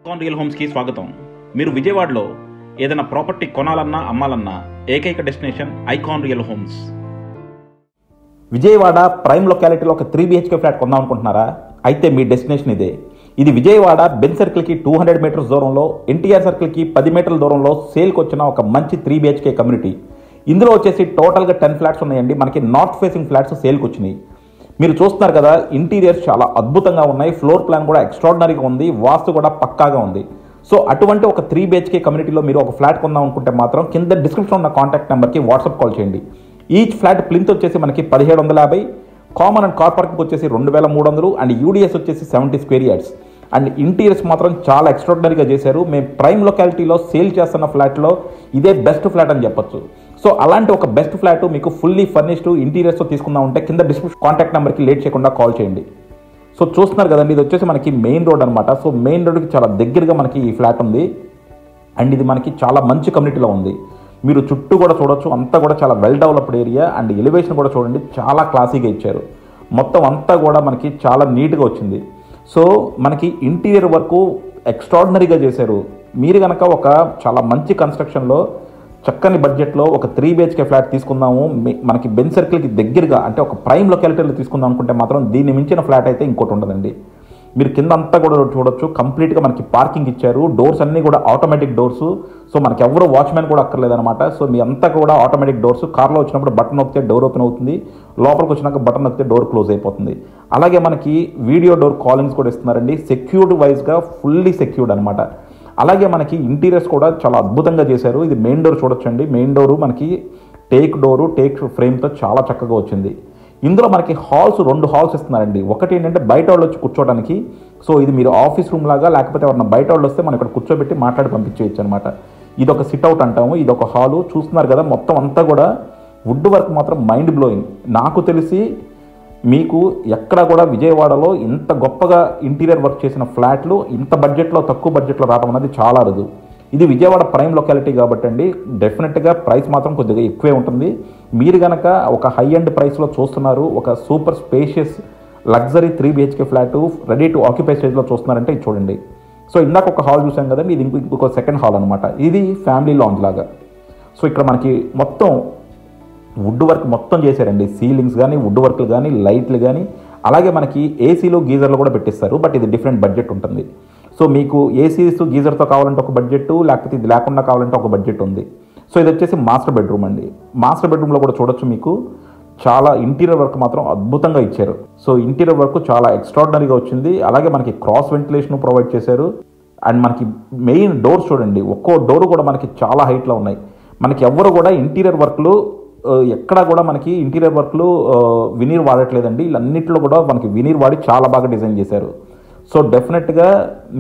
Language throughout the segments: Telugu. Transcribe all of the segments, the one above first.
ఐకాన్ రియల్ హోమ్స్కి స్వాగతం. మీరు విజయవాడలో ఏదైనా ప్రాపర్టీ కొనాలన్నా అమ్మాలన్నా ఏకైక destination Icon Real Homes. Vijayawada prime లొకాలిటీలో ఒక 3 BHK ఫ్లాట్ కొందాం అనుకుంటున్నారా? అయితే మీ డెస్టినేషన్ ఇదే. ఇది విజయవాడ బెన్ సర్కిల్కి 200 మీటర్స్ దూరంలో, ఎన్టీఆర్ సర్కిల్కి 10 మీటర్ల దూరంలో సేల్కి వచ్చిన ఒక మంచి 3 BHK కమ్యూనిటీ. ఇందులో వచ్చేసి టోటల్గా 10 ఫ్లాట్స్ ఉన్నాయండి. మనకి నార్త్ ఫేసింగ్ ఫ్లాట్స్ సేల్కి వచ్చినాయి. మీరు చూస్తున్నారు కదా, ఇంటీరియర్స్ చాలా అద్భుతంగా ఉన్నాయి, ఫ్లోర్ ప్లాన్ కూడా ఎక్స్ట్రాడినరీగా ఉంది, వాస్తు కూడా పక్కాగా ఉంది. సో అటువంటి ఒక 3 BHK కమ్యూనిటీలో మీరు ఒక ఫ్లాట్ కొందాం అనుకుంటే మాత్రం కింద డిస్క్రిప్షన్ ఉన్న కాంటాక్ట్ నెంబర్కి వాట్సాప్ కాల్ చేయండి. ఈచ్ ఫ్లాట్ ప్లింత్ వచ్చేసి మనకి 1750, కామన్ అండ్ కార్ పార్కింగ్ వచ్చేసి 2300 అండ్ యూడిఎస్ వచ్చేసి 70 స్క్వేర్ యార్డ్స్. అండ్ ఇంటీరియర్స్ మాత్రం చాలా ఎక్స్ట్రాడినరీగా చేశారు. మేము ప్రైమ్ లొకాలిటీలో సేల్ చేస్తున్న ఫ్లాట్లో ఇదే బెస్ట్ ఫ్లాట్ అని చెప్పొచ్చు. సో అలాంటి ఒక బెస్ట్ ఫ్లాట్ మీకు ఫుల్లీ ఫర్నిష్డ్ ఇంటీరియర్స్తో తీసుకుందాం ఉంటే కింద డిస్క్రిప్షన్ కాంటాక్ట్ నెంబర్కి లేట్ చేయకుండా కాల్ చేయండి. సో చూస్తున్నారు కదండి, ఇది వచ్చేసి మనకి మెయిన్ రోడ్ అనమాట. సో మెయిన్ రోడ్కి చాలా దగ్గరగా మనకి ఈ ఫ్లాట్ ఉంది. అండ్ ఇది మనకి చాలా మంచి కమ్యూనిటీలో ఉంది. మీరు చుట్టూ కూడా చూడొచ్చు, అంతా కూడా చాలా well developed area. And elevation కూడా చూడండి, చాలా క్లాసీగా ఇచ్చారు. మొత్తం అంతా కూడా మనకి చాలా నీట్గా వచ్చింది. సో మనకి ఇంటీరియర్ వర్క్ ఎక్స్ట్రాడినరీగా చేశారు. మీరు కనుక ఒక చాలా మంచి కన్స్ట్రక్షన్లో చక్కని బడ్జెట్లో ఒక 3 BHK ఫ్లాట్ తీసుకుందాము, మనకి బెన్ సర్కిల్కి దగ్గరగా అంటే ఒక ప్రైమ్ లొకాలిటీలో తీసుకుందాం అనుకుంటే మాత్రం దీన్ని మించిన ఫ్లాట్ అయితే ఇంకోటి ఉండదండి. మీరు కింద అంతా కూడా చూడొచ్చు, కంప్లీట్గా మనకి పార్కింగ్ ఇచ్చారు. డోర్స్ అన్నీ కూడా ఆటోమేటిక్ డోర్స్. సో మనకి ఎవరు వాచ్మెన్ కూడా అక్కర్లేదనమాట. సో మీ అంతా కూడా ఆటోమేటిక్ డోర్స్. కార్లో వచ్చినప్పుడు బటన్ నొక్కితే డోర్ ఓపెన్ అవుతుంది, లోపలికి వచ్చినాక బటన్ నొక్కితే డోర్ క్లోజ్ అయిపోతుంది. అలాగే మనకి వీడియో డోర్ కాలింగ్స్ కూడా ఇస్తున్నారండి. సెక్యూర్డ్ వైజ్గా ఫుల్లీ సెక్యూర్డ్ అనమాట. అలాగే మనకి ఇంటీరియర్స్ కూడా చాలా అద్భుతంగా చేశారు. ఇది మెయిన్ డోర్ చూడొచ్చండి. మెయిన్ డోరు మనకి టేక్ డోరు, టేక్ ఫ్రేమ్తో చాలా చక్కగా వచ్చింది. ఇందులో మనకి హాల్స్ 2 హాల్స్ ఇస్తున్నారండి. ఒకటి ఏంటంటే బయట వాళ్ళు వచ్చి కూర్చోడానికి. సో ఇది మీరు ఆఫీస్ రూమ్ లాగా, లేకపోతే ఎవరైనా బయట వాళ్ళు వస్తే మనం ఇక్కడ కూర్చోబెట్టి మాట్లాడి పంపించేయచ్చు అనమాట. ఇది ఒక సిట్అవుట్ అంటాము, ఇది ఒక హాలు. చూస్తున్నారు కదా, మొత్తం అంతా కూడా వుడ్ వర్క్ మాత్రం మైండ్ బ్లోయింగ్. నాకు తెలిసి మీకు ఎక్కడ కూడా విజయవాడలో ఇంత గొప్పగా ఇంటీరియర్ వర్క్ చేసిన ఫ్లాట్లు ఇంత బడ్జెట్లో, తక్కువ బడ్జెట్లో రావడం అనేది చాలా అరుదు. ఇది విజయవాడ ప్రైమ్ లొకాలిటీ కాబట్టి అండి, డెఫినెట్గా ప్రైస్ మాత్రం కొద్దిగా ఎక్కువే ఉంటుంది. మీరు కనుక ఒక హై ఎండ్ ప్రైస్లో చూస్తున్నారు, ఒక super spacious luxury 3 BHK flat ready to occupy స్టేజ్లో చూస్తున్నారంటే ఇది చూడండి. సో ఇందాక ఒక హాల్ చూసాం కదండి, ఇది ఇంకొక సెకండ్ హాల్ అనమాట. ఇది ఫ్యామిలీ లాంజ్ లాగా. సో ఇక్కడ మనకి మొత్తం వుడ్ వర్క్ మొత్తం చేశారండి. సీలింగ్స్ కానీ, వుడ్ వర్క్లు కానీ, లైట్లు కానీ, అలాగే మనకి ఏసీలు గీజర్లు కూడా పెట్టిస్తారు. బట్ ఇది డిఫరెంట్ బడ్జెట్ ఉంటుంది. సో మీకు ఏసీస్ గీజర్తో కావాలంటే ఒక బడ్జెట్, లేకపోతే ఇది లేకుండా కావాలంటే ఒక బడ్జెట్ ఉంది. సో ఇది వచ్చేసి మాస్టర్ బెడ్రూమ్ అండి. మాస్టర్ బెడ్రూమ్లో కూడా చూడొచ్చు, మీకు చాలా ఇంటీరియర్ వర్క్ మాత్రం అద్భుతంగా ఇచ్చారు. సో ఇంటీరియర్ వర్క్ చాలా ఎక్స్ట్రాడినరీగా వచ్చింది. అలాగే మనకి క్రాస్ వెంటిలేషన్ ప్రొవైడ్ చేశారు. అండ్ మనకి మెయిన్ డోర్స్ చూడండి, ఒక్కో డోరు కూడా మనకి చాలా హైట్లో ఉన్నాయి. మనకి ఎవరు కూడా ఇంటీరియర్ వర్క్లు ఎక్కడా కూడా మనకి ఇంటీరియర్ వర్క్లు వినీర్ వాడట్లేదండి. వీళ్ళన్నింటిలో కూడా మనకి వినీర్ వాడి చాలా బాగా డిజైన్ చేశారు. సో డెఫినెట్గా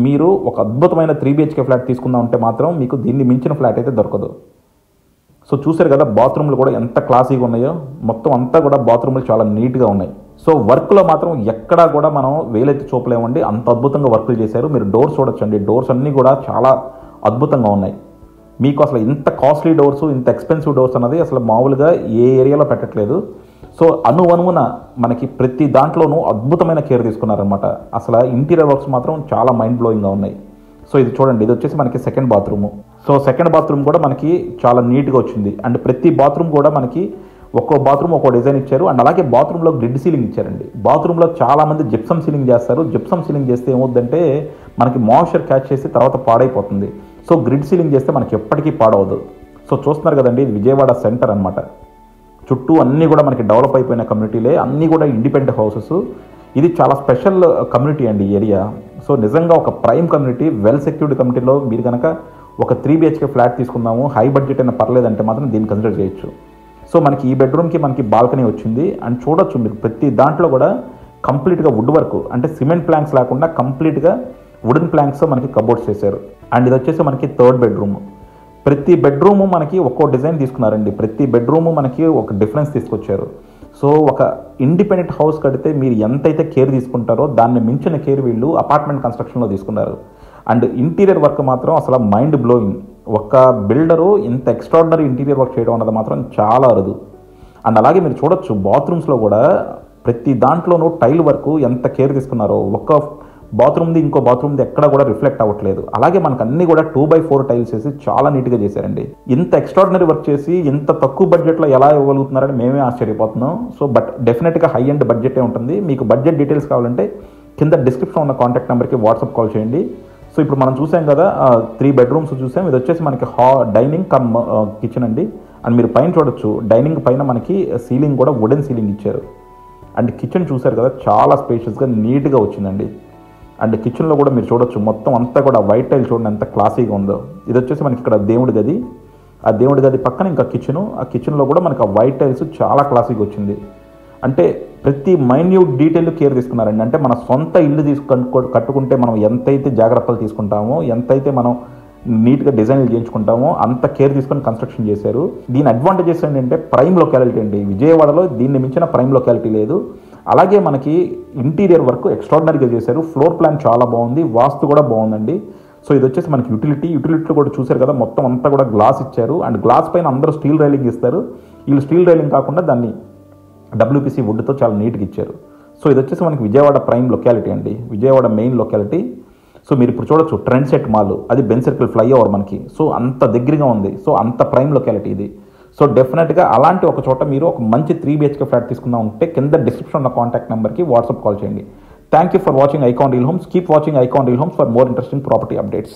మీరు ఒక అద్భుతమైన 3 BHK ఫ్లాట్ తీసుకుందాం అంటే మాత్రం మీకు దీన్ని మించిన ఫ్లాట్ అయితే దొరకదు. సో చూసారు కదా, బాత్రూమ్లు కూడా ఎంత క్లాసీగా ఉన్నాయో. మొత్తం అంతా కూడా బాత్రూమ్లు చాలా నీట్గా ఉన్నాయి. సో వర్క్లో మాత్రం ఎక్కడా కూడా మనం వేలెత్తి చూపలేమండి, అంత అద్భుతంగా వర్కులు చేశారు. మీరు డోర్స్ చూడొచ్చండి, డోర్స్ అన్నీ కూడా చాలా అద్భుతంగా ఉన్నాయి. మీకు అసలు ఇంత కాస్ట్లీ డోర్స్, ఇంత ఎక్స్పెన్సివ్ డోర్స్ అన్నది అసలు మామూలుగా ఏ ఏరియాలో పెట్టట్లేదు. సో అనువున మనకి ప్రతి దాంట్లోనూ అద్భుతమైన కేర్ తీసుకున్నారనమాట. అసలు ఇంటీరియర్ వర్క్స్ మాత్రం చాలా మైండ్ బ్లోయింగ్గా ఉన్నాయి. సో ఇది చూడండి, ఇది వచ్చేసి మనకి second bathroom. So second bathroom కూడా మనకి చాలా నీట్గా వచ్చింది. అండ్ ప్రతి బాత్రూమ్ కూడా మనకి ఒక్కో బాత్రూమ్ ఒక్కో డిజైన్ ఇచ్చారు. అండ్ అలాగే బాత్రూంలో గ్రిడ్ సీలింగ్ ఇచ్చారండి. బాత్రూంలో చాలామంది జిప్సమ్ సీలింగ్ చేస్తారు. జిప్సమ్ సీలింగ్ చేస్తే ఏమవుద్దంటే మనకి మాయిశ్చర్ క్యాచ్ చేసి తర్వాత పాడైపోతుంది. సో గ్రిడ్ సీలింగ్ చేస్తే మనకి ఎప్పటికీ పాడవదు. సో చూస్తున్నారు కదండి, ఇది విజయవాడ సెంటర్ అనమాట. చుట్టూ అన్నీ కూడా మనకి డెవలప్ అయిపోయిన కమ్యూనిటీలే, అన్నీ కూడా ఇండిపెండెంట్ హౌసెస్. ఇది చాలా స్పెషల్ కమ్యూనిటీ అండి ఈ ఏరియా. సో నిజంగా ఒక ప్రైమ్ కమ్యూనిటీ, వెల్ సెక్యూర్డ్ కమ్యూనిటీలో మీరు కనుక ఒక 3 BHK ఫ్లాట్ తీసుకుందాము, హై బడ్జెట్ అయినా పర్లేదంటే మాత్రం దీన్ని కన్సిడర్ చేయొచ్చు. సో మనకి ఈ బెడ్రూమ్కి మనకి బాల్కనీ వచ్చింది. అండ్ చూడొచ్చు మీరు ప్రతి దాంట్లో కూడా కంప్లీట్గా వుడ్ వర్క్, అంటే సిమెంట్ ప్లాంక్స్ లేకుండా కంప్లీట్గా వుడెన్ ప్లాంక్స్తో మనకి కబోర్డ్స్ చేశారు. అండ్ ఇది వచ్చేసి మనకి థర్డ్ బెడ్రూమ్. ప్రతి బెడ్రూము మనకి ఒక్కో డిజైన్ తీసుకున్నారండి. ప్రతి బెడ్రూము మనకి ఒక డిఫరెన్స్ తీసుకొచ్చారు. సో ఒక ఇండిపెండెంట్ హౌస్ కడితే మీరు ఎంతైతే కేర్ తీసుకుంటారో దాన్ని మించిన కేర్ వీళ్ళు అపార్ట్మెంట్ కన్స్ట్రక్షన్లో తీసుకున్నారు. అండ్ ఇంటీరియర్ వర్క్ మాత్రం అసలు మైండ్ బ్లోయింగ్. ఒక బిల్డరు ఇంత ఎక్స్ట్రాడినరీ ఇంటీరియర్ వర్క్ చేయడం అన్నది మాత్రం చాలా అరుదు. అండ్ అలాగే మీరు చూడొచ్చు, బాత్రూమ్స్లో కూడా ప్రతి దాంట్లోనూ టైల్ వర్క్ ఎంత కేర్ తీసుకున్నారో. ఒక్క బాత్రూమ్ది ఇంకో బాత్రూమ్ది ఎక్కడ కూడా రిఫ్లెక్ట్ అవ్వట్లేదు. అలాగే మనకు అన్ని కూడా 2x4 టైల్స్ వేసి చాలా నీట్గా చేశారండి. ఇంత ఎక్స్ట్రాడినరీ వర్క్ చేసి ఇంత తక్కువ బడ్జెట్లో ఎలా ఇవ్వగలుగుతున్నారని మేమే ఆశ్చర్యపోతున్నాం. సో బట్ డెఫినెట్గా హై అండ్ బడ్జెటే ఉంటుంది. మీకు బడ్జెట్ డీటెయిల్స్ కావాలంటే కింద డిస్క్రిప్షన్ ఉన్న కాంటాక్ట్ నెంబర్కి వాట్సాప్ కాల్ చేయండి. సో ఇప్పుడు మనం చూసాం కదా 3 బెడ్రూమ్స్ చూసాం. ఇది వచ్చేసి మనకి డైనింగ్ కమ్ కిచెన్ అండి. అండ్ మీరు పైన చూడొచ్చు, డైనింగ్ పైన మనకి సీలింగ్ కూడా వుడెన్ సీలింగ్ ఇచ్చారు. అండ్ కిచెన్ చూసారు కదా, చాలా స్పేషియస్గా నీట్గా వచ్చిందండి. అండ్ కిచెన్లో కూడా మీరు చూడొచ్చు, మొత్తం అంతా కూడా వైట్ టైల్ చూడండి ఎంత క్లాసీగా ఉందో. ఇది వచ్చేసి మనకి ఇక్కడ దేవుడి గది, ఆ దేవుడి గది పక్కన ఇంకా కిచెను, ఆ కిచెన్లో కూడా మనకి ఆ వైట్ టైల్స్ చాలా క్లాసీగా వచ్చింది. అంటే ప్రతి మైన్యూట్ డీటెయిల్ కేర్ తీసుకున్నారండి. అంటే మన సొంత ఇల్లు కట్టుకుంటే మనం ఎంతైతే జాగ్రత్తలు తీసుకుంటామో, ఎంతైతే మనం నీట్గా డిజైన్లు చేయించుకుంటామో అంత కేర్ తీసుకొని కన్స్ట్రక్షన్ చేశారు. దీని అడ్వాంటేజెస్ ఏంటంటే ప్రైమ్ లొకాలిటీ అండి. విజయవాడలో దీన్ని మించిన ప్రైమ్ లొకాలిటీ లేదు. అలాగే మనకి ఇంటీరియర్ వర్క్ ఎక్స్ట్రాడినరీగా చేశారు. ఫ్లోర్ ప్లాన్ చాలా బాగుంది, వాస్తు కూడా బాగుందండి. సో ఇది వచ్చేసి మనకి యూటిలిటీ కూడా చూశారు కదా, మొత్తం అంతా కూడా గ్లాస్ ఇచ్చారు. అండ్ గ్లాస్ పైన అందరూ స్టీల్ రైలింగ్ ఇస్తారు. వీళ్ళు స్టీల్ రైలింగ్ కాకుండా దాన్ని WPC వుడ్తో చాలా నీట్గా ఇచ్చారు. సో ఇది వచ్చేసి మనకి విజయవాడ ప్రైమ్ లొకాలిటీ అండి, విజయవాడ మెయిన్ లొకాలిటీ. సో మీరు ఇప్పుడు చూడొచ్చు ట్రెండ్ సెట్ మాల్, అది బెన్ సర్కిల్ ఫ్లైఓవర్ మనకి. సో అంత దగ్గరగా ఉంది. సో అంత ప్రైమ్ లొకాలిటీ ఇది. సో డెఫినెట్గా అలాంటి ఒక చోట మీరు ఒక మంచి 3 BHK ఫ్లాట్ తీసుకుందాం ఉంటే కింద డిస్క్రిప్షన్ ఉన్న కాంటాక్ట్ నెంబర్కి వాట్సాప్ కాల్ చేయండి. Thank you for watching icon Real homes. Keep watching icon Real homes for more interesting property updates.